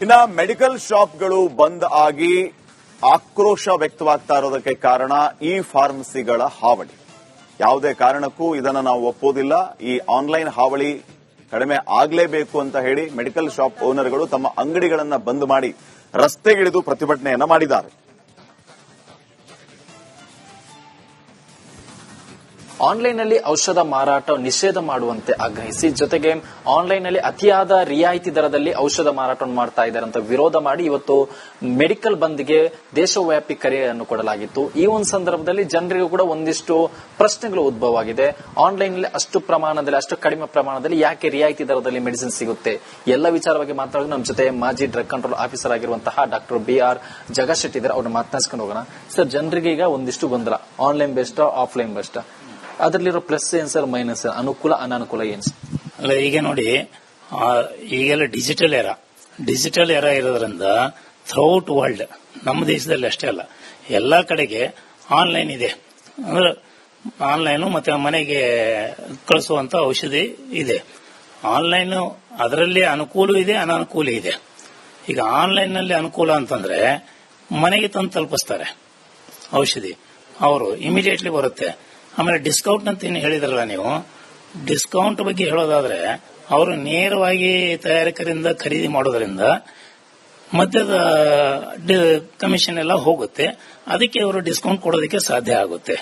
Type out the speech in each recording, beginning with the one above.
ಇನ್ನ ಮೆಡಿಕಲ್ ಶಾಪ್ಗಳು ಬಂದ್ ಆಗಿ ಆಕ್ರೋಶ ವ್ಯಕ್ತವಾಗ್ತಾ ಇರೋದಕ್ಕೆ ಕಾರಣ ಈ ಫಾರ್ಮಸಿಗಳ ಹಾವಳಿ. ಯಾವುದೇ ಕಾರಣಕ್ಕೂ ಇದನ್ನು ನಾವು ಒಪ್ಪೋದಿಲ್ಲ. ಈ ಆನ್ಲೈನ್ ಹಾವಳಿ ಕಡಿಮೆ ಆಗಲೇಬೇಕು ಅಂತ ಹೇಳಿ ಮೆಡಿಕಲ್ ಶಾಪ್ ಓನರ್ಗಳು ತಮ್ಮ ಅಂಗಡಿಗಳನ್ನ ಬಂದ್ ಮಾಡಿ ರಸ್ತೆಗಿಳಿದು ಪ್ರತಿಭಟನೆಯನ್ನ ಮಾಡಿದ್ದಾರೆ. ಆನ್ಲೈನ್ನಲ್ಲಿ ಔಷಧ ಮಾರಾಟ ನಿಷೇಧ ಮಾಡುವಂತೆ ಆಗ್ರಹಿಸಿ, ಜೊತೆಗೆ ಆನ್ಲೈನ್ನಲ್ಲಿ ಅತಿಯಾದ ರಿಯಾಯಿತಿ ದರದಲ್ಲಿ ಔಷಧ ಮಾರಾಟವನ್ನು ಮಾಡ್ತಾ ಇದ್ದಾರೆ ಅಂತ ವಿರೋಧ ಮಾಡಿ ಇವತ್ತು ಮೆಡಿಕಲ್ ಬಂದ್ಗೆ ದೇಶವ್ಯಾಪಿ ಕರೆಯನ್ನು ಕೊಡಲಾಗಿತ್ತು. ಈ ಒಂದು ಸಂದರ್ಭದಲ್ಲಿ ಜನರಿಗೂ ಕೂಡ ಒಂದಿಷ್ಟು ಪ್ರಶ್ನೆಗಳು ಉದ್ಭವವಾಗಿದೆ. ಆನ್ಲೈನ್ನಲ್ಲಿ ಅಷ್ಟು ಕಡಿಮೆ ಪ್ರಮಾಣದಲ್ಲಿ ಯಾಕೆ ರಿಯಾಯಿತಿ ದರದಲ್ಲಿ ಮೆಡಿಸಿನ್ ಸಿಗುತ್ತೆ? ಎಲ್ಲ ವಿಚಾರವಾಗಿ ಮಾತಾಡೋದು ನಮ್ಮ ಜೊತೆ ಮಾಜಿ ಡ್ರಗ್ ಕಂಟ್ರೋಲ್ ಆಫೀಸರ್ ಆಗಿರುವಂತಹ ಡಾಕ್ಟರ್ BR ಜಗಶೆಟ್ಟಿ ಇದ್ದಾರೆ. ಅವ್ರನ್ನ ಮಾತನಾಡಿಸ್ಕೊಂಡು ಹೋಗೋಣ. ಸರ್, ಜನರಿಗೆ ಈಗ ಒಂದಿಷ್ಟು ಗೊಂದಲ, ಆನ್ಲೈನ್ ಬೆಸ್ಟ್ ಆಫ್ಲೈನ್ ಬೆಸ್ಟ್, ಅದರಲ್ಲಿರೋ ಪ್ಲಸ್ ಏನ್ ಸರ್, ಮೈನಸ್, ಅನುಕೂಲ ಅನಾನುಕೂಲ ಏನ್ ಸರ್? ಅಲ್ಲ, ಈಗ ನೋಡಿ, ಈಗೆಲ್ಲ ಡಿಜಿಟಲ್ ಎರ ಇರೋದ್ರಿಂದ ಥ್ರೂಔಟ್ ವರ್ಲ್ಡ್, ನಮ್ಮ ದೇಶದಲ್ಲಿ ಅಷ್ಟೇ ಅಲ್ಲ, ಎಲ್ಲಾ ಕಡೆಗೆ ಆನ್ಲೈನ್ ಇದೆ. ಅಂದ್ರೆ ಆನ್ಲೈನ್ ಮತ್ತೆ ಮನೆಗೆ ಕಳಿಸುವಂತ ಔಷಧಿ ಇದೆ. ಆನ್ಲೈನ್ ಅದರಲ್ಲಿ ಅನುಕೂಲ ಇದೆ, ಅನಾನುಕೂಲ ಇದೆ. ಈಗ ಆನ್ಲೈನ್ ನಲ್ಲಿ ಅನುಕೂಲ ಅಂತಂದ್ರೆ ಮನೆಗೆ ತಂದು ತಲುಪಿಸ್ತಾರೆ ಔಷಧಿ, ಅವರು ಇಮಿಡಿಯೇಟ್ಲಿ ಬರುತ್ತೆ. ಆಮೇಲೆ ಡಿಸ್ಕೌಂಟ್ ಅಂತ ಏನು ಹೇಳಿದ್ರಲ್ಲ ನೀವು, ಡಿಸ್ಕೌಂಟ್ ಬಗ್ಗೆ ಹೇಳೋದಾದ್ರೆ ಅವರು ನೇರವಾಗಿ ತಯಾರಕರಿಂದ ಖರೀದಿ ಮಾಡೋದ್ರಿಂದ ಮಧ್ಯದ ಕಮಿಷನ್ ಎಲ್ಲ ಹೋಗುತ್ತೆ. ಅದಕ್ಕೆ ಅವರು ಡಿಸ್ಕೌಂಟ್ ಕೊಡೋದಕ್ಕೆ ಸಾಧ್ಯ ಆಗುತ್ತೆ.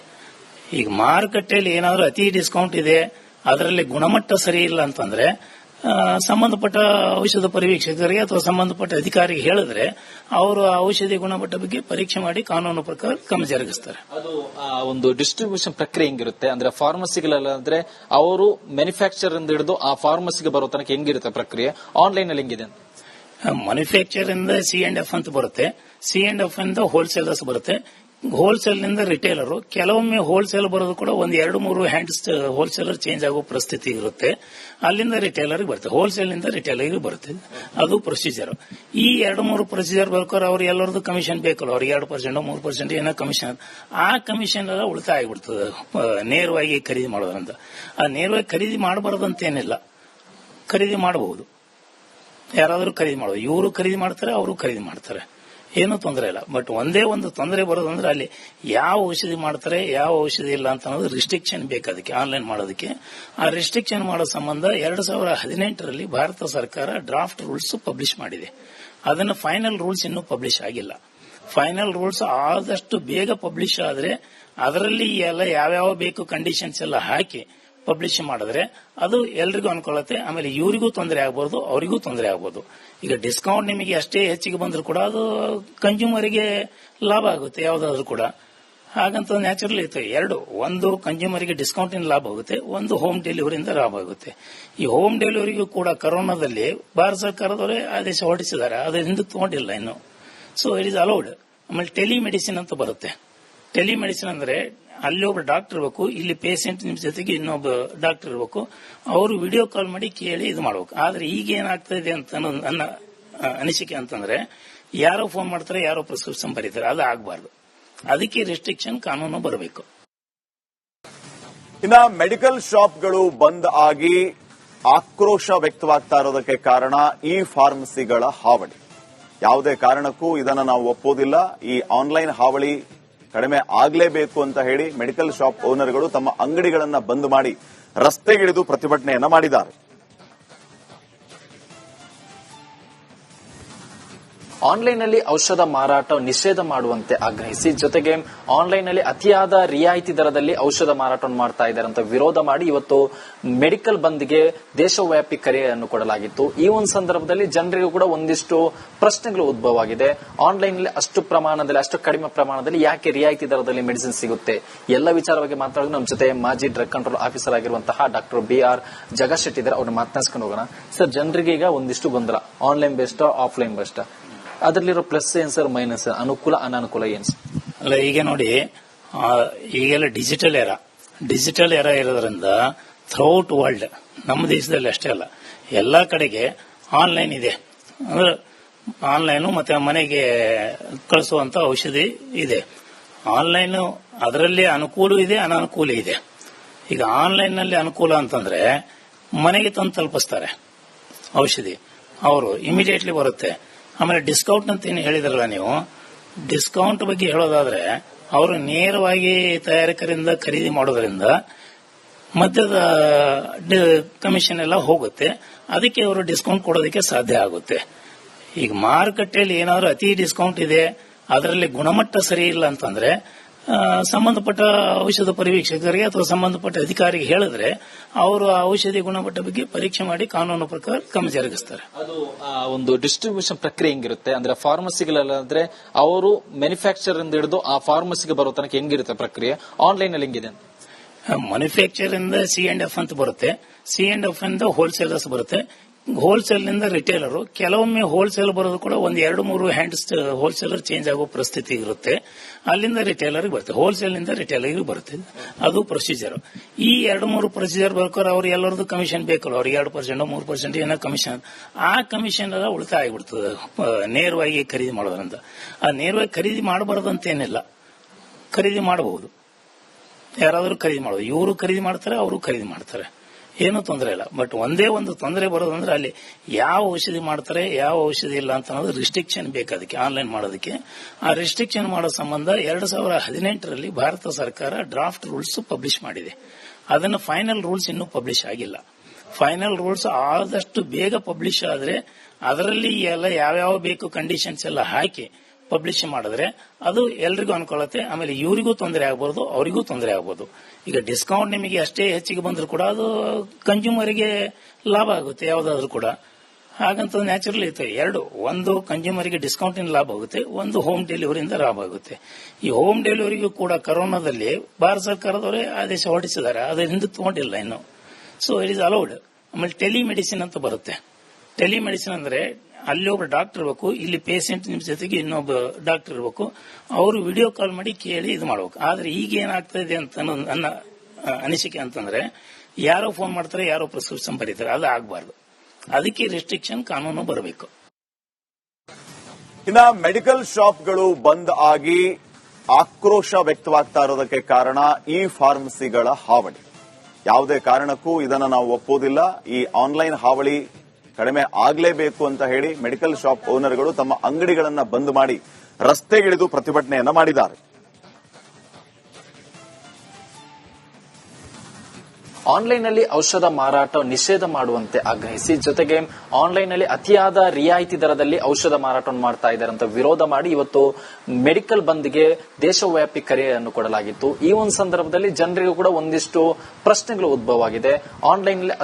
ಈಗ ಮಾರುಕಟ್ಟೆಯಲ್ಲಿ ಏನಾದರೂ ಅತಿ ಡಿಸ್ಕೌಂಟ್ ಇದೆ, ಅದರಲ್ಲಿ ಗುಣಮಟ್ಟ ಸರಿ ಇಲ್ಲ ಅಂತಂದ್ರೆ ಸಂಬಂಧಪಟ್ಟ ಔಷಧ ಪರಿವೀಕ್ಷಕರಿಗೆ ಅಥವಾ ಸಂಬಂಧಪಟ್ಟ ಅಧಿಕಾರಿಗೆ ಹೇಳಿದ್ರೆ ಅವರು ಆ ಔಷಧಿ ಗುಣಮಟ್ಟ ಬಗ್ಗೆ ಪರೀಕ್ಷೆ ಮಾಡಿ ಕಾನೂನು ಪ್ರಕಾರ ಕ್ರಮ ಜರುಗಿಸ್ತಾರೆ. ಅದು ಒಂದು ಡಿಸ್ಟ್ರಿಬ್ಯೂಷನ್ ಪ್ರಕ್ರಿಯೆ ಹೆಂಗಿರುತ್ತೆ ಅಂದ್ರೆ, ಫಾರ್ಮಸಿಗಳಂದ್ರೆ ಅವರು ಮ್ಯಾನುಫ್ಯಾಕ್ಚರ್ ಇಂದ ಹಿಡಿದು ಆ ಫಾರ್ಮಸಿಗೆ ಬರೋ ತನಕ ಹೆಂಗಿರುತ್ತೆ ಪ್ರಕ್ರಿಯೆ? ಆನ್ಲೈನ್ ಅಲ್ಲಿ ಹೆಂಗಿದೆ? ಮ್ಯಾನುಫ್ಯಾಕ್ಚರ್ ಇಂದ C&F ಅಂತ ಬರುತ್ತೆ, C&F ಇಂದ ಹೋಲ್ಸೇಲರ್ಸ್ ಬರುತ್ತೆ, ಹೋಲ್ಸೇಲ್ ನಿಂದ ರಿಟೇಲರ್. ಕೆಲವೊಮ್ಮೆ ಹೋಲ್ಸೇಲ್ ಬರೋದು ಕೂಡ ಒಂದು 2-3 ಹ್ಯಾಂಡ್ಸ್ ಹೋಲ್ಸೇಲರ್ ಚೇಂಜ್ ಆಗೋ ಪರಿಸ್ಥಿತಿ ಇರುತ್ತೆ. ಅಲ್ಲಿಂದ ರಿಟೇಲರ್ ಬರುತ್ತೆ, ಹೋಲ್ಸೇಲ್ ನಿಂದ ರಿಟೇಲರ್ ಬರುತ್ತೆ. ಅದು ಪ್ರೊಸೀಜರ್. ಈ 2-3 ಪ್ರೊಸೀಜರ್ ಬೇಕಾದ್ರೆ ಅವ್ರು ಎಲ್ಲರದ್ದು ಕಮಿಷನ್ ಬೇಕಲ್ಲ, ಅವ್ರಿಗೆ 2% 3% ಏನೋ ಕಮಿಷನ್, ಆ ಕಮಿಷನ್ ಎಲ್ಲ ಉಳಿತಾಯ ಆಗಿಬಿಡ್ತದೆ ನೇರವಾಗಿ ಖರೀದಿ ಮಾಡೋದ್ರಿಂದ. ಆ ನೇರವಾಗಿ ಖರೀದಿ ಮಾಡಬಾರ್ದಂತೇನಿಲ್ಲ, ಖರೀದಿ ಮಾಡಬಹುದು, ಯಾರಾದರೂ ಖರೀದಿ ಮಾಡಬಹುದು. ಇವರು ಖರೀದಿ ಮಾಡ್ತಾರೆ, ಅವರು ಖರೀದಿ ಮಾಡ್ತಾರೆ, ಏನೂ ತೊಂದರೆ ಇಲ್ಲ. ಬಟ್ ಒಂದೇ ಒಂದು ತೊಂದರೆ ಬರೋದಂದ್ರೆ ಅಲ್ಲಿ ಯಾವ ಔಷಧಿ ಮಾಡ್ತಾರೆ, ಯಾವ ಔಷಧಿ ಇಲ್ಲ ಅಂತ ಅನ್ನೋದು ರಿಸ್ಟ್ರಿಕ್ಷನ್ ಬೇಕು ಅದಕ್ಕೆ, ಆನ್ಲೈನ್ ಮಾಡೋದಕ್ಕೆ. ಆ ರಿಸ್ಟ್ರಿಕ್ಷನ್ ಮಾಡೋ ಸಂಬಂಧ 2018ರಲ್ಲಿ ಭಾರತ ಸರ್ಕಾರ ಡ್ರಾಫ್ಟ್ ರೂಲ್ಸ್ ಪಬ್ಲಿಷ್ ಮಾಡಿದೆ. ಅದನ್ನು ಫೈನಲ್ ರೂಲ್ಸ್ ಇನ್ನೂ ಪಬ್ಲಿಷ್ ಆಗಿಲ್ಲ. ಫೈನಲ್ ರೂಲ್ಸ್ ಆದಷ್ಟು ಬೇಗ ಪಬ್ಲಿಷ್ ಆದ್ರೆ ಅದರಲ್ಲಿ ಎಲ್ಲ ಯಾವ್ಯಾವ ಬೇಕು ಕಂಡೀಷನ್ಸ್ ಎಲ್ಲ ಹಾಕಿ ಪಬ್ಲಿಷ್ ಮಾಡಿದ್ರೆ ಅದು ಎಲ್ರಿಗೂ ಅನ್ಕೊಳ್ಳುತ್ತೆ. ಆಮೇಲೆ ಇವರಿಗೂ ತೊಂದರೆ ಆಗ್ಬಾರ್ದು, ಅವರಿಗೂ ತೊಂದರೆ ಆಗ್ಬೋದು. ಈಗ ಡಿಸ್ಕೌಂಟ್ ನಿಮಗೆ ಅಷ್ಟೇ ಹೆಚ್ಚಿಗೆ ಬಂದರೂ ಕೂಡ ಅದು ಕನ್ಸ್ಯೂಮರ್ಗೆ ಲಾಭ ಆಗುತ್ತೆ ಯಾವ್ದಾದ್ರು ಕೂಡ. ಹಾಗಂತ ನ್ಯಾಚುರಲ್ ಇರ್ತದೆ ಎರಡು. ಒಂದು ಕನ್ಸ್ಯೂಮರ್ಗೆ ಡಿಸ್ಕೌಂಟ್ ಇಂದ ಲಾಭ ಆಗುತ್ತೆ, ಒಂದು ಹೋಮ್ ಡೆಲಿವರಿಯಿಂದ ಲಾಭ ಆಗುತ್ತೆ. ಈ ಹೋಮ್ ಡೆಲಿವರಿಗೂ ಕೂಡ ಕೊರೋನಾದಲ್ಲಿ ಭಾರತ ಸರ್ಕಾರದವರೇ ಆದೇಶ ಹೊರಡಿಸಿದ್ದಾರೆ, ಅದು ಹಿಂದೆ ತಗೊಂಡಿಲ್ಲ ಇನ್ನು. So it is allowed. ಆಮೇಲೆ ಟೆಲಿಮೆಡಿಸಿನ್ ಅಂತ ಬರುತ್ತೆ. ಟೆಲಿಮೆಡಿಸಿನ್ ಅಂದ್ರೆ ಅಲ್ಲಿ ಒಬ್ಬ ಡಾಕ್ಟರ್ ಇರಬೇಕು, ಇಲ್ಲಿ ಪೇಷಂಟ್ ನಿಮ್ ಜೊತೆಗೆ ಇನ್ನೊಬ್ಬ ಡಾಕ್ಟರ್ ಇರಬೇಕು, ಅವರು ವಿಡಿಯೋ ಕಾಲ್ ಮಾಡಿ ಕೇಳಿ ಇದು ಮಾಡಬೇಕು. ಆದ್ರೆ ಈಗ ಏನಾಗ್ತಾ ಇದೆ ಅಂತ ನನ್ನ ಅನಿಸಿಕೆ ಅಂತಂದ್ರೆ, ಯಾರೋ ಫೋನ್ ಮಾಡ್ತಾರೆ, ಯಾರೋ ಪ್ರಿಸ್ಕ್ರಿಪ್ಷನ್ ಬರೀತಾರೆ, ಅದು ಆಗಬಾರ್ದು. ಅದಕ್ಕೆ ರೆಸ್ಟ್ರಿಕ್ಷನ್ ಕಾನೂನು ಬರಬೇಕು. ಇನ್ನ ಮೆಡಿಕಲ್ ಶಾಪ್ಗಳು ಬಂದ್ ಆಗಿ ಆಕ್ರೋಶ ವ್ಯಕ್ತವಾಗ್ತಾ ಇರೋದಕ್ಕೆ ಕಾರಣ ಈ ಫಾರ್ಮಸಿಗಳ ಹಾವಳಿ. ಯಾವುದೇ ಕಾರಣಕ್ಕೂ ಇದನ್ನು ನಾವು ಒಪ್ಪೋದಿಲ್ಲ. ಈ ಆನ್ಲೈನ್ ಹಾವಳಿ ಕಡಿಮೆ ಆಗಲೇಬೇಕು ಅಂತ ಹೇಳಿ ಮೆಡಿಕಲ್ ಶಾಪ್ ಓನರ್ಗಳು ತಮ್ಮ ಅಂಗಡಿಗಳನ್ನ ಬಂದ್ ಮಾಡಿ ರಸ್ತೆಗಿಳಿದು ಪ್ರತಿಭಟನೆಯನ್ನ ಮಾಡಿದ್ದಾರೆ. ಆನ್ಲೈನ್ನಲ್ಲಿ ಔಷಧ ಮಾರಾಟ ನಿಷೇಧ ಮಾಡುವಂತೆ ಆಗ್ರಹಿಸಿ, ಜೊತೆಗೆ ಆನ್ಲೈನ್ನಲ್ಲಿ ಅತಿಯಾದ ರಿಯಾಯಿತಿ ದರದಲ್ಲಿ ಔಷಧ ಮಾರಾಟವನ್ನು ಮಾಡ್ತಾ ಇದ್ದಾರೆ ಅಂತ ವಿರೋಧ ಮಾಡಿ ಇವತ್ತು ಮೆಡಿಕಲ್ ಬಂದ್ಗೆ ದೇಶವ್ಯಾಪಿ ಕರೆಯನ್ನು ಕೊಡಲಾಗಿತ್ತು. ಈ ಒಂದು ಸಂದರ್ಭದಲ್ಲಿ ಜನರಿಗೂ ಕೂಡ ಒಂದಿಷ್ಟು ಪ್ರಶ್ನೆಗಳು ಉದ್ಭವವಾಗಿದೆ. ಆನ್ಲೈನ್ನಲ್ಲಿ ಅಷ್ಟು ಕಡಿಮೆ ಪ್ರಮಾಣದಲ್ಲಿ ಯಾಕೆ ರಿಯಾಯಿತಿ ದರದಲ್ಲಿ ಮೆಡಿಸಿನ್ ಸಿಗುತ್ತೆ? ಎಲ್ಲ ವಿಚಾರವಾಗಿ ಮಾತಾಡೋದು ನಮ್ಮ ಜೊತೆ ಮಾಜಿ ಡ್ರಗ್ ಕಂಟ್ರೋಲ್ ಆಫೀಸರ್ ಆಗಿರುವಂತಹ ಡಾಕ್ಟರ್ BR ಜಗಶೆಟ್ಟಿ ಇದ್ದಾರೆ. ಅವ್ರನ್ನ ಮಾತನಾಡಿಸ್ಕೊಂಡು ಹೋಗೋಣ. ಸರ್, ಜನರಿಗೆ ಈಗ ಒಂದಿಷ್ಟು ಗೊಂದಲ, ಆನ್ಲೈನ್ ಬೆಸ್ಟ್ ಆಫ್ಲೈನ್ ಬೆಸ್ಟ್, ಅದರಲ್ಲಿರೋ ಪ್ಲಸ್ ಏನ್ ಸರ್, ಮೈನಸ್, ಅನುಕೂಲ ಅನಾನುಕೂಲ ಏನ್ ಸರ್? ಅಲ್ಲ, ಈಗ ನೋಡಿ, ಈಗೆಲ್ಲ ಡಿಜಿಟಲ್ ಎರ ಇರೋದ್ರಿಂದ ಥ್ರೂಔಟ್ ವರ್ಲ್ಡ್, ನಮ್ಮ ದೇಶದಲ್ಲಿ ಅಷ್ಟೇ ಅಲ್ಲ, ಎಲ್ಲಾ ಕಡೆಗೆ ಆನ್ಲೈನ್ ಇದೆ. ಅಂದ್ರೆ ಆನ್ಲೈನ್ ಮತ್ತೆ ಮನೆಗೆ ಕಳಿಸುವಂತ ಔಷಧಿ ಇದೆ. ಆನ್ಲೈನ್ ಅದರಲ್ಲಿ ಅನುಕೂಲ ಇದೆ, ಅನಾನುಕೂಲ ಇದೆ. ಈಗ ಆನ್ಲೈನ್ ನಲ್ಲಿ ಅನುಕೂಲ ಅಂತಂದ್ರೆ ಮನೆಗೆ ತಂದು ತಲುಪಿಸ್ತಾರೆ ಔಷಧಿ, ಅವರು ಇಮಿಡಿಯೇಟ್ಲಿ ಬರುತ್ತೆ. ಆಮೇಲೆ ಡಿಸ್ಕೌಂಟ್ ಅಂತ ಏನು ಹೇಳಿದ್ರಲ್ಲ ನೀವು, ಡಿಸ್ಕೌಂಟ್ ಬಗ್ಗೆ ಹೇಳೋದಾದ್ರೆ ಅವರು ನೇರವಾಗಿ ತಯಾರಕರಿಂದ ಖರೀದಿ ಮಾಡೋದ್ರಿಂದ ಮಧ್ಯದ ಕಮಿಷನ್ ಎಲ್ಲ ಹೋಗುತ್ತೆ. ಅದಕ್ಕೆ ಅವರು ಡಿಸ್ಕೌಂಟ್ ಕೊಡೋದಕ್ಕೆ ಸಾಧ್ಯ ಆಗುತ್ತೆ. ಈಗ ಮಾರುಕಟ್ಟೆಯಲ್ಲಿ ಏನಾದ್ರು ಅತಿ ಡಿಸ್ಕೌಂಟ್ ಇದೆ, ಅದರಲ್ಲಿ ಗುಣಮಟ್ಟ ಸರಿ ಇಲ್ಲ ಅಂತಂದ್ರೆ ಸಂಬಂಧಪಟ್ಟ ಔಷಧ ಪರೀಕ್ಷಕರಿಗೆ ಅಥವಾ ಸಂಬಂಧಪಟ್ಟ ಅಧಿಕಾರಿಗೆ ಹೇಳಿದ್ರೆ ಅವರು ಆ ಔಷಧಿ ಗುಣಮಟ್ಟ ಬಗ್ಗೆ ಪರೀಕ್ಷೆ ಮಾಡಿ ಕಾನೂನು ಪ್ರಕಾರ ಕ್ರಮ ಜರುಗಿಸ್ತಾರೆ. ಅದು ಒಂದು ಡಿಸ್ಟ್ರಿಬ್ಯೂಷನ್ ಪ್ರಕ್ರಿಯೆ ಹೆಂಗಿರುತ್ತೆ ಅಂದ್ರೆ ಫಾರ್ಮಸಿಗಳಲ್ಲಾದ್ರೆ ಅವರು ಮ್ಯಾನುಫ್ಯಾಕ್ಚರ್ ಇಂದ ಹಿಡಿದು ಆ ಫಾರ್ಮಸಿಗೆ ಬರೋ ತನಕ ಹೆಂಗಿರುತ್ತೆ ಪ್ರಕ್ರಿಯೆ, ಆನ್ಲೈನ್ ಅಲ್ಲಿ ಹೆಂಗಿದೆ? ಮ್ಯಾನುಫ್ಯಾಕ್ಚರ್ ಇಂದ C&F ಅಂತ ಬರುತ್ತೆ, C&F ಇಂದ ಹೋಲ್ಸೇಲರ್ಸ್ ಬರುತ್ತೆ, ಹೋಲ್ಸೇಲ್ ನಿಂದ ರಿಟೇಲರ್. ಕೆಲವೊಮ್ಮೆ ಹೋಲ್ಸೇಲ್ ಬರೋದು ಕೂಡ ಒಂದು 2-3 ಹ್ಯಾಂಡ್ಸ್ ಹೋಲ್ಸೇಲರ್ ಚೇಂಜ್ ಆಗೋ ಪರಿಸ್ಥಿತಿ ಇರುತ್ತೆ. ಅಲ್ಲಿಂದ ರಿಟೇಲರ್ಗೆ ಬರುತ್ತೆ, ಹೋಲ್ಸೇಲ್ ನಿಂದ ರಿಟೇಲರ್ಗೆ ಬರುತ್ತೆ. ಅದು ಪ್ರೊಸೀಜರ್. ಈ 2-3 ಪ್ರೊಸೀಜರ್ ಬರ್ಕೋರು ಅವ್ರು ಎಲ್ಲರದ್ದು ಕಮಿಷನ್ ಬೇಕಲ್ಲ, ಅವ್ರಿಗೆ 2% 3% ಏನೋ ಕಮಿಷನ್, ಆ ಕಮಿಷನ್ ಎಲ್ಲ ಉಳಿತಾಯ ಆಗಿಬಿಡ್ತದೆ ನೇರವಾಗಿ ಖರೀದಿ ಮಾಡೋದ್ರಿಂದ. ಆ ನೇರವಾಗಿ ಖರೀದಿ ಮಾಡಬಾರ್ದಂತೇನಿಲ್ಲ, ಖರೀದಿ ಮಾಡಬಹುದು, ಯಾರಾದರೂ ಖರೀದಿ ಮಾಡೋದು. ಇವರು ಖರೀದಿ ಮಾಡ್ತಾರೆ, ಅವರು ಖರೀದಿ ಮಾಡ್ತಾರೆ, ಏನೂ ತೊಂದರೆ ಇಲ್ಲ. ಬಟ್ ಒಂದೇ ಒಂದು ತೊಂದರೆ ಬರೋದಂದ್ರೆ ಅಲ್ಲಿ ಯಾವ ಔಷಧಿ ಮಾಡ್ತಾರೆ ಯಾವ ಔಷಧಿ ಇಲ್ಲ ಅಂತ ಅನ್ನೋದು ರಿಸ್ಟ್ರಿಕ್ಷನ್ ಬೇಕು ಅದಕ್ಕೆ ಆನ್ಲೈನ್ ಮಾಡೋದಕ್ಕೆ. ಆ ರಿಸ್ಟ್ರಿಕ್ಷನ್ ಮಾಡೋ ಸಂಬಂಧ 2018ರಲ್ಲಿ ಭಾರತ ಸರ್ಕಾರ ಡ್ರಾಫ್ಟ್ ರೂಲ್ಸ್ ಪಬ್ಲಿಷ್ ಮಾಡಿದೆ. ಅದನ್ನು ಫೈನಲ್ ರೂಲ್ಸ್ ಇನ್ನೂ ಪಬ್ಲಿಷ್ ಆಗಿಲ್ಲ. ಫೈನಲ್ ರೂಲ್ಸ್ ಆದಷ್ಟು ಬೇಗ ಪಬ್ಲಿಷ್ ಆದ್ರೆ ಅದರಲ್ಲಿ ಎಲ್ಲ ಯಾವ್ಯಾವ ಬೇಕು ಕಂಡೀಷನ್ಸ್ ಎಲ್ಲ ಹಾಕಿ ಪಬ್ಲಿಷ್ ಮಾಡಿದ್ರೆ ಅದು ಎಲ್ರಿಗೂ ಅನುಕೂಲತೆ. ಆಮೇಲೆ ಇವರಿಗೂ ತೊಂದರೆ ಆಗಬಹುದು, ಅವರಿಗೂ ತೊಂದರೆ ಆಗಬಹುದು. ಈಗ ಡಿಸ್ಕೌಂಟ್ ನಿಮಗೆ ಅಷ್ಟೇ ಹೆಚ್ಚಿಗೆ ಬಂದರೂ ಕೂಡ ಅದು ಕನ್ಸ್ಯೂಮರ್ಗೆ ಲಾಭ ಆಗುತ್ತೆ ಯಾವುದಾದ್ರೂ ಕೂಡ. ಹಾಗಂತ ನ್ಯಾಚುರಲ್ ಇರ್ತವೆ ಎರಡು. ಒಂದು ಕನ್ಸ್ಯೂಮರ್ಗೆ ಡಿಸ್ಕೌಂಟ್ ಇಂದ ಲಾಭ ಆಗುತ್ತೆ, ಒಂದು ಹೋಮ್ ಡೆಲಿವರಿಯಿಂದ ಲಾಭ ಆಗುತ್ತೆ. ಈ ಹೋಮ್ ಡೆಲಿವರಿಗೂ ಕೂಡ ಕೊರೋನಾದಲ್ಲಿ ಭಾರತ ಸರ್ಕಾರದವರೇ ಆದೇಶ ಹೊರಡಿಸಿದ್ದಾರೆ, ಅದು ಹಿಂದೆ ತಗೊಂಡಿಲ್ಲ ಇನ್ನು. So it is allowed. ಆಮೇಲೆ ಟೆಲಿಮೆಡಿಸಿನ್ ಅಂತ ಬರುತ್ತೆ. ಟೆಲಿಮೆಡಿಸಿನ್ ಅಂದ್ರೆ ಅಲ್ಲಿ ಒಬ್ಬ ಡಾಕ್ಟರ್ ಇರಬೇಕು, ಇಲ್ಲಿ ಪೇಷಂಟ್ ನಿಮ್ ಜೊತೆಗೆ ಇನ್ನೊಬ್ಬ ಡಾಕ್ಟರ್ ಇರಬೇಕು, ಅವರು ವಿಡಿಯೋ ಕಾಲ್ ಮಾಡಿ ಕೇಳಿ ಇದು ಮಾಡಬೇಕು. ಆದ್ರೆ ಈಗ ಏನಾಗ್ತಾ ಇದೆ ಅಂತ ನನ್ನ ಅನಿಸಿಕೆ ಅಂತಂದ್ರೆ ಯಾರೋ ಫೋನ್ ಮಾಡ್ತಾರೆ, ಯಾರೋ ಪ್ರಿಸ್ಕ್ರಿಪ್ಷನ್ ಬರೀತಾರೆ, ಅದು ಆಗಬಾರ್ದು. ಅದಕ್ಕೆ ರಿಸ್ಟ್ರಿಕ್ಷನ್ ಕಾನೂನು ಬರಬೇಕು. ಇನ್ನ ಮೆಡಿಕಲ್ ಶಾಪ್ಗಳು ಬಂದ್ ಆಗಿ ಆಕ್ರೋಶ ವ್ಯಕ್ತವಾಗ್ತಾ ಇರೋದಕ್ಕೆ ಕಾರಣ ಈ ಫಾರ್ಮಸಿಗಳ ಹಾವಳಿ. ಯಾವುದೇ ಕಾರಣಕ್ಕೂ ಇದನ್ನ ನಾವು ಒಪ್ಪೋದಿಲ್ಲ. ಈ ಆನ್ಲೈನ್ ಹಾವಳಿ ಕಡಿಮೆ ಆಗಲೇಬೇಕು ಅಂತ ಹೇಳಿ ಮೆಡಿಕಲ್ ಶಾಪ್ ಓನರ್ಗಳು ತಮ್ಮ ಅಂಗಡಿಗಳನ್ನ ಬಂದ್ ಮಾಡಿ ರಸ್ತೆಗಿಳಿದು ಪ್ರತಿಭಟನೆಯನ್ನ ಮಾಡಿದ್ದಾರೆ. ಆನ್ಲೈನ್ ನಲ್ಲಿ ಔಷಧ ಮಾರಾಟ ನಿಷೇಧ ಮಾಡುವಂತೆ ಆಗ್ರಹಿಸಿ, ಜೊತೆಗೆ ಆನ್ಲೈನ್ ನಲ್ಲಿ ಅತಿಯಾದ ರಿಯಾಯಿತಿ ದರದಲ್ಲಿ ಔಷಧ ಮಾರಾಟವನ್ನು ಮಾಡ್ತಾ ಇದ್ದಾರೆ ಅಂತ ವಿರೋಧ ಮಾಡಿ ಇವತ್ತು ಮೆಡಿಕಲ್ ಬಂದ್ಗೆ ದೇಶವ್ಯಾಪಿ ಕರೆಯನ್ನು ಕೊಡಲಾಗಿತ್ತು. ಈ ಒಂದು ಸಂದರ್ಭದಲ್ಲಿ ಜನರಿಗೂ ಕೂಡ ಒಂದಿಷ್ಟು ಪ್ರಶ್ನೆಗಳು ಉದ್ಭವ ಆಗಿದೆ. ಆನ್ಲೈನ್ ನಲ್ಲಿ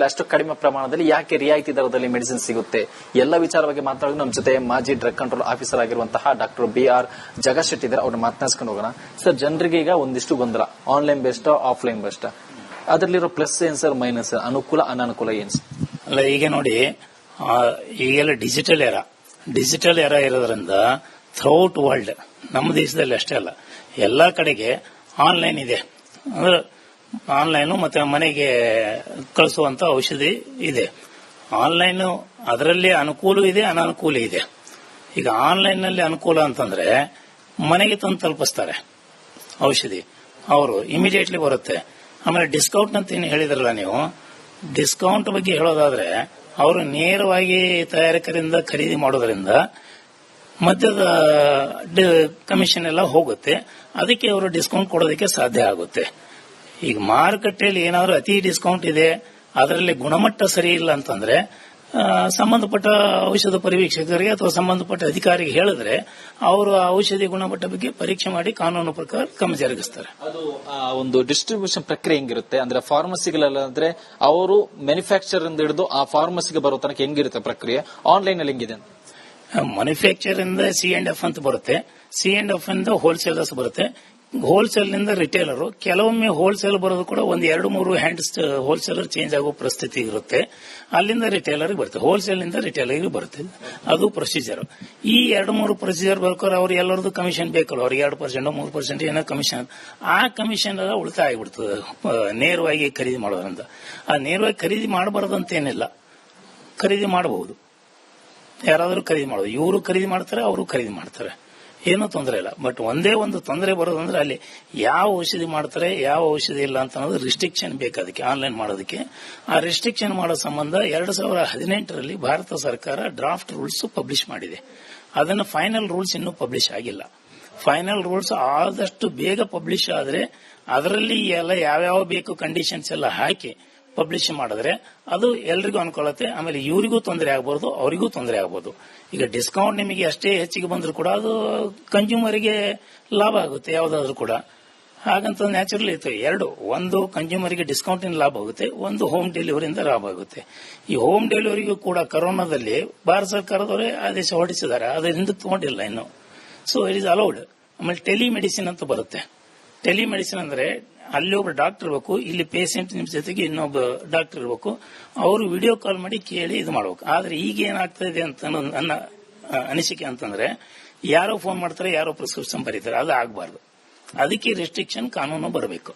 ಅಷ್ಟು ಕಡಿಮೆ ಪ್ರಮಾಣದಲ್ಲಿ ಯಾಕೆ ರಿಯಾಯಿತಿ ದರದಲ್ಲಿ ಮೆಡಿಸಿನ್ ಸಿಗುತ್ತೆ? ಎಲ್ಲ ವಿಚಾರವಾಗಿ ಮಾತಾಡೋದು ನಮ್ಮ ಜೊತೆ ಮಾಜಿ ಡ್ರಗ್ ಕಂಟ್ರೋಲ್ ಆಫೀಸರ್ ಆಗಿರುವಂತಹ ಡಾಕ್ಟರ್ BR ಜಗಶೆಟ್ಟಿ ಇದ್ದಾರೆ. ಅವ್ರನ್ನ ಮಾತನಾಡಿಸ್ಕೊಂಡು ಹೋಗೋಣ. ಸರ್, ಜನರಿಗೆ ಈಗ ಒಂದಿಷ್ಟು ಗೊಂದಲ, ಆನ್ಲೈನ್ ಬೆಸ್ಟ್ ಆಫ್ಲೈನ್ ಬೆಸ್ಟ್, ಅದರಲ್ಲಿರೋ ಪ್ಲಸ್ ಏನ್ ಸರ್, ಮೈನಸ್, ಅನುಕೂಲ ಅನಾನುಕೂಲ ಏನ್ ಸರ್? ಅಲ್ಲ, ಈಗ ನೋಡಿ, ಈಗೆಲ್ಲ ಡಿಜಿಟಲ್ ಎರ ಇರೋದ್ರಿಂದ ಥ್ರೂಔಟ್ ವರ್ಲ್ಡ್, ನಮ್ಮ ದೇಶದಲ್ಲಿ ಅಷ್ಟೇ ಅಲ್ಲ, ಎಲ್ಲಾ ಕಡೆಗೆ ಆನ್ಲೈನ್ ಇದೆ. ಅಂದ್ರೆ ಆನ್ಲೈನು ಮತ್ತೆ ಮನೆಗೆ ಕಳಿಸುವಂತ ಔಷಧಿ ಇದೆ. ಆನ್ಲೈನ್ ಅದರಲ್ಲಿ ಅನುಕೂಲ ಇದೆ, ಅನಾನುಕೂಲ ಇದೆ. ಈಗ ಆನ್ಲೈನ್ ನಲ್ಲಿ ಅನುಕೂಲ ಅಂತಂದ್ರೆ ಮನೆಗೆ ತಂದು ತಲುಪಿಸ್ತಾರೆ ಔಷಧಿ, ಅವರು ಇಮಿಡಿಯೇಟ್ಲಿ ಬರುತ್ತೆ. ಆಮೇಲೆ ಡಿಸ್ಕೌಂಟ್ ಅಂತ ಏನು ಹೇಳಿದ್ರಲ್ಲ ನೀವು, ಡಿಸ್ಕೌಂಟ್ ಬಗ್ಗೆ ಹೇಳೋದಾದ್ರೆ ಅವರು ನೇರವಾಗಿ ತಯಾರಕರಿಂದ ಖರೀದಿ ಮಾಡೋದ್ರಿಂದ ಮಧ್ಯದ ಕಮಿಷನ್ ಎಲ್ಲ ಹೋಗುತ್ತೆ. ಅದಕ್ಕೆ ಅವರು ಡಿಸ್ಕೌಂಟ್ ಕೊಡೋದಕ್ಕೆ ಸಾಧ್ಯ ಆಗುತ್ತೆ. ಈಗ ಮಾರುಕಟ್ಟೆಯಲ್ಲಿ ಏನಾದರೂ ಅತಿ ಡಿಸ್ಕೌಂಟ್ ಇದೆ, ಅದರಲ್ಲಿ ಗುಣಮಟ್ಟ ಸರಿ ಇಲ್ಲ ಅಂತಂದ್ರೆ ಸಂಬಂಧಪಟ್ಟ ಔಷಧ ಪರೀಕ್ಷಕರಿಗೆ ಅಥವಾ ಸಂಬಂಧಪಟ್ಟ ಅಧಿಕಾರಿಗೆ ಹೇಳಿದ್ರೆ ಅವರು ಆ ಔಷಧಿ ಗುಣಮಟ್ಟ ಬಗ್ಗೆ ಪರೀಕ್ಷೆ ಮಾಡಿ ಕಾನೂನು ಪ್ರಕಾರ ಕ್ರಮ ಜರುಗಿಸ್ತಾರೆ. ಅದು ಒಂದು ಡಿಸ್ಟ್ರಿಬ್ಯೂಷನ್ ಪ್ರಕ್ರಿಯೆ ಹೆಂಗಿರುತ್ತೆ ಅಂದ್ರೆ ಫಾರ್ಮಸಿಗಳಲ್ಲಾದ್ರೆ ಅವರು ಮ್ಯಾನುಫ್ಯಾಕ್ಚರ್ ಇಂದ ಹಿಡಿದು ಆ ಫಾರ್ಮಸಿಗೆ ಬರೋ ತನಕ ಹೆಂಗಿರುತ್ತೆ ಪ್ರಕ್ರಿಯೆ, ಆನ್ಲೈನ್ ಅಲ್ಲಿ ಹೆಂಗಿದೆ? ಮ್ಯಾನುಫ್ಯಾಕ್ಚರ್ ಇಂದ C&F ಅಂತ ಬರುತ್ತೆ, C&F ಇಂದ ಹೋಲ್ಸೇಲರ್ಸ್ ಬರುತ್ತೆ, ಹೋಲ್ಸೇಲ್ ನಿಂದ ರಿಟೇಲರ್. ಕೆಲವೊಮ್ಮೆ ಹೋಲ್ಸೇಲ್ ಬರೋದು ಕೂಡ ಒಂದು 2-3 ಹ್ಯಾಂಡ್ಸ್ ಹೋಲ್ಸೇಲರ್ ಚೇಂಜ್ ಆಗೋ ಪರಿಸ್ಥಿತಿ ಇರುತ್ತೆ. ಅಲ್ಲಿಂದ ರಿಟೇಲರ್ಗೆ ಬರುತ್ತೆ, ಹೋಲ್ಸೇಲ್ ನಿಂದ ರಿಟೇಲರ್ಗೆ ಬರುತ್ತೆ. ಅದು ಪ್ರೊಸೀಜರ್. ಈ 2-3 ಪ್ರೊಸೀಜರ್ ಬರ್ಕೋರು ಅವ್ರು ಎಲ್ಲರದ್ದು ಕಮಿಷನ್ ಬೇಕಲ್ಲ, ಅವ್ರಿಗೆ 2% 3% ಏನೋ ಕಮಿಷನ್, ಆ ಕಮಿಷನ್ ಎಲ್ಲ ಉಳಿತಾಯ ಆಗಿಬಿಡ್ತದೆ ನೇರವಾಗಿ ಖರೀದಿ ಮಾಡೋದ್ರಿಂದ. ಆ ನೇರವಾಗಿ ಖರೀದಿ ಮಾಡಬಾರ್ದಂತೇನಿಲ್ಲ, ಖರೀದಿ ಮಾಡಬಹುದು, ಯಾರಾದರೂ ಖರೀದಿ ಮಾಡೋದು. ಇವರು ಖರೀದಿ ಮಾಡ್ತಾರೆ, ಅವರು ಖರೀದಿ ಮಾಡ್ತಾರೆ, ಏನೂ ತೊಂದರೆ ಇಲ್ಲ. ಬಟ್ ಒಂದೇ ಒಂದು ತೊಂದರೆ ಬರೋದಂದ್ರೆ ಅಲ್ಲಿ ಯಾವ ಔಷಧಿ ಮಾಡ್ತಾರೆ, ಯಾವ ಔಷಧಿ ಇಲ್ಲ ಅಂತ ಅನ್ನೋದು ರಿಸ್ಟ್ರಿಕ್ಷನ್ ಬೇಕು ಅದಕ್ಕೆ ಆನ್ಲೈನ್ ಮಾಡೋದಕ್ಕೆ. ಆ ರಿಸ್ಟ್ರಿಕ್ಷನ್ ಮಾಡೋ ಸಂಬಂಧ 2018ರಲ್ಲಿ ಭಾರತ ಸರ್ಕಾರ ಡ್ರಾಫ್ಟ್ ರೂಲ್ಸ್ ಪಬ್ಲಿಷ್ ಮಾಡಿದೆ. ಅದನ್ನು ಫೈನಲ್ ರೂಲ್ಸ್ ಇನ್ನೂ ಪಬ್ಲಿಷ್ ಆಗಿಲ್ಲ. ಫೈನಲ್ ರೂಲ್ಸ್ ಆದಷ್ಟು ಬೇಗ ಪಬ್ಲಿಷ್ ಆದ್ರೆ ಅದರಲ್ಲಿ ಎಲ್ಲ ಯಾವ್ಯಾವ ಬೇಕು ಕಂಡೀಷನ್ಸ್ ಎಲ್ಲ ಹಾಕಿ ಪಬ್ಲಿಷ್ ಮಾಡಿದ್ರೆ ಅದು ಎಲ್ರಿಗೂ ಅನ್ಕೊಳ್ಳುತ್ತೆ. ಆಮೇಲೆ ಇವರಿಗೂ ತೊಂದರೆ ಆಗಬಹುದು, ಅವರಿಗೂ ತೊಂದರೆ ಆಗಬಹುದು. ಈಗ ಡಿಸ್ಕೌಂಟ್ ನಿಮಗೆ ಅಷ್ಟೇ ಹೆಚ್ಚಿಗೆ ಬಂದರೂ ಕೂಡ ಅದು ಕನ್ಸ್ಯೂಮರ್ಗೆ ಲಾಭ ಆಗುತ್ತೆ ಯಾವ್ದಾದ್ರು ಕೂಡ. ಹಾಗಂತ ನ್ಯಾಚುರಲ್ ಇರ್ತವೆ ಎರಡು. ಒಂದು ಕನ್ಸ್ಯೂಮರ್ಗೆ ಡಿಸ್ಕೌಂಟಿನ ಲಾಭ ಆಗುತ್ತೆ, ಒಂದು ಹೋಮ್ ಡೆಲಿವರಿಯಿಂದ ಲಾಭ ಆಗುತ್ತೆ. ಈ ಹೋಮ್ ಡೆಲಿವರಿಗೂ ಕೂಡ ಕೊರೋನಾದಲ್ಲಿ ಭಾರತ ಸರ್ಕಾರದವರೇ ಆದೇಶ ಹೊರಡಿಸಿದ್ದಾರೆ, ಅದರಿಂದ ತಗೊಂಡಿಲ್ಲ ಇನ್ನು. So it is allowed. ಆಮೇಲೆ ಟೆಲಿಮೆಡಿಸಿನ್ ಅಂತ ಬರುತ್ತೆ. ಟೆಲಿಮೆಡಿಸಿನ್ ಅಂದ್ರೆ ಅಲ್ಲಿ ಒಬ್ಬ ಡಾಕ್ಟರ್ ಇರಬೇಕು, ಇಲ್ಲಿ ಪೇಷಂಟ್ ನಿಮ್ ಜೊತೆಗೆ ಇನ್ನೊಬ್ಬ ಡಾಕ್ಟರ್ ಇರಬೇಕು. ಅವರು ವಿಡಿಯೋ ಕಾಲ್ ಮಾಡಿ ಕೇಳಿ ಇದು ಮಾಡಬೇಕು. ಆದ್ರೆ ಈಗ ಏನಾಗ್ತಾ ಇದೆ ಅಂತ ನನ್ನ ಅನಿಸಿಕೆ ಅಂತಂದ್ರೆ ಯಾರೋ ಫೋನ್ ಮಾಡ್ತಾರೆ, ಯಾರೋ ಪ್ರಿಸ್ಕ್ರಿಪ್ಷನ್ ಬರೀತಾರೆ, ಅದು ಆಗಬಾರ್ದು. ಅದಕ್ಕೆ ರೆಸ್ಟ್ರಿಕ್ಷನ್ ಕಾನೂನು ಬರಬೇಕು.